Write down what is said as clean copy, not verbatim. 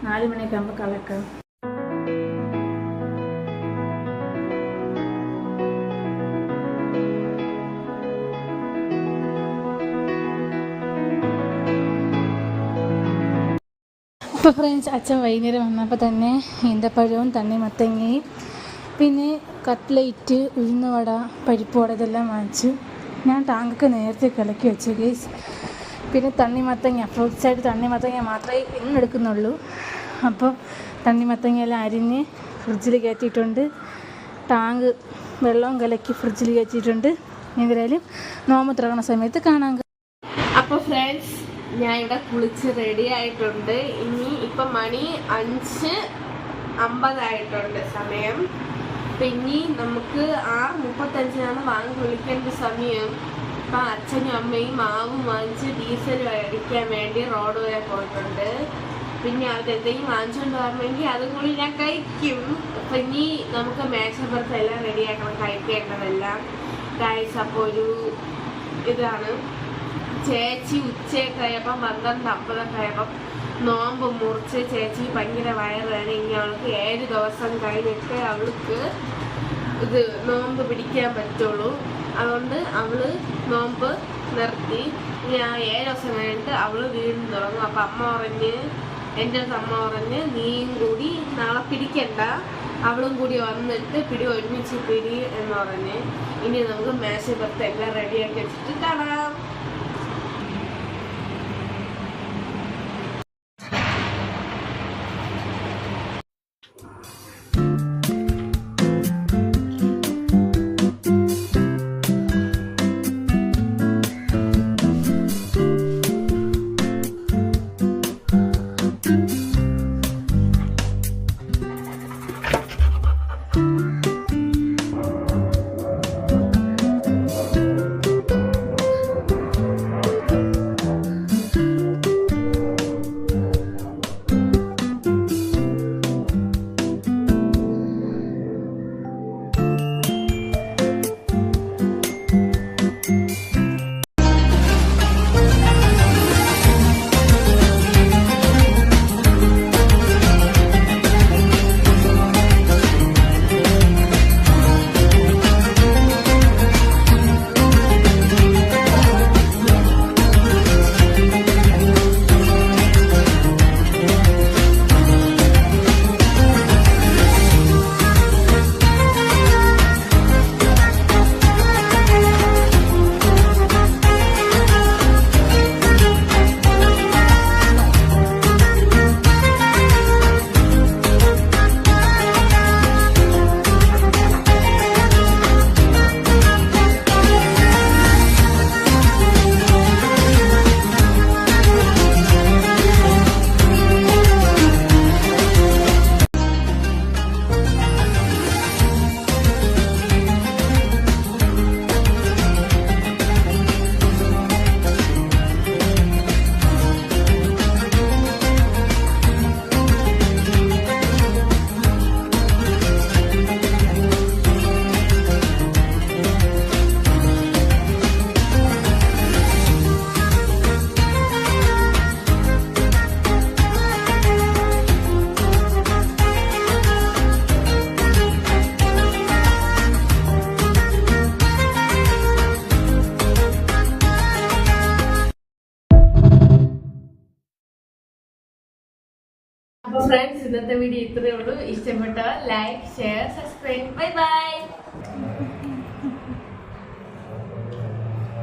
4 മണിയൊക്കെ ആകുമ്പോൾ കളക്കാം. അപ്പോൾ ഫ്രണ്ട്സ്, അച്ഛൻ വൈകുന്നേരം വന്നപ്പോൾ തന്നെ ഈന്തപ്പഴവും തണ്ണിമത്തങ്ങയും പിന്നെ കട്ട്ലേറ്റ്, ഉഴുന്നുവട, പരിപ്പ് വട ഇതെല്ലാം വാങ്ങിച്ചു. ഞാൻ ടാങ്കൊക്കെ നേരത്തെ കലക്കി വെച്ചു ഗൈസ്. പിന്നെ തണ്ണിമത്തങ്ങ, ഫ്രൂട്ട്സായിട്ട് തണ്ണിമത്തങ്ങ മാത്രമേ ഇന്ന് എടുക്കുന്നുള്ളൂ. അപ്പോൾ തണ്ണിമത്തങ്ങയെല്ലാം അരിഞ്ഞ് ഫ്രിഡ്ജിൽ കയറ്റിയിട്ടുണ്ട്. ടാങ്ക് വെള്ളവും കലക്കി ഫ്രിഡ്ജിൽ കയറ്റിയിട്ടുണ്ട്. എന്തായാലും നോമ്പ് തുറക്കണ സമയത്ത് കാണാൻ. അപ്പോൾ ഫ്രണ്ട്സ്, ഞാൻ ഇവിടെ കുളിച്ച് റെഡി ആയിട്ടുണ്ട്. ഇപ്പം മണി 5:50 സമയം. പിന്നെ നമുക്ക് 6:35 വാങ്ങി വിളിക്കേണ്ട സമയം. അപ്പം അച്ഛനും അമ്മയും മാവും വാങ്ങിച്ച് ഡീസൽ അടിക്കാൻ വേണ്ടി റോഡ് വരെ പോയിട്ടുണ്ട്. പിന്നെ അതെന്തെങ്കിലും വാങ്ങിച്ചുകൊണ്ട് വരണമെങ്കിൽ അതും കൂടി ഞാൻ കഴിക്കും. അപ്പം ഇനി നമുക്ക് മേശപ്പുറത്തെല്ലാം റെഡിയാക്കണം, കഴിക്കേണ്ടതെല്ലാം ഗൈസ്. അപ്പോൾ ഒരു ഇതാണ്. ചേച്ചി ഉച്ചയൊക്കെ ആയപ്പം 12:50 ആയപ്പം നോമ്പ് മുറിച്ച് ചേച്ചി ഭയങ്കര വയറാണ്. ഇനി അവൾക്ക് 7 ദിവസം കഴിഞ്ഞിട്ട് അവൾക്ക് ഇത് നോമ്പ് പിടിക്കാൻ പറ്റുള്ളൂ. അതുകൊണ്ട് അവള് നോമ്പ് നിർത്തി. ഇനി ആ 7 ദിവസം കഴിഞ്ഞിട്ട് അവള് വീണ്ടും തുടങ്ങും. അപ്പം എൻ്റെ അടുത്ത് അമ്മ പറഞ്ഞ് നീയും കൂടി നാളെ പിടിക്കണ്ട, അവളും കൂടി വന്നിട്ട് ഒരുമിച്ച് പിടി എന്ന് പറഞ്ഞ്. ഇനി നമുക്ക് മേശപ്പുറത്ത് എല്ലാം റെഡിയാക്കി വെച്ചിട്ട് കാണാം. അപ്പോൾ ഫ്രണ്ട്സ്, ഇന്നത്തെ വീഡിയോ ഇത്രയേ ഉള്ളൂ. ഇഷ്ടപ്പെട്ട like, share, subscribe. Bye bye.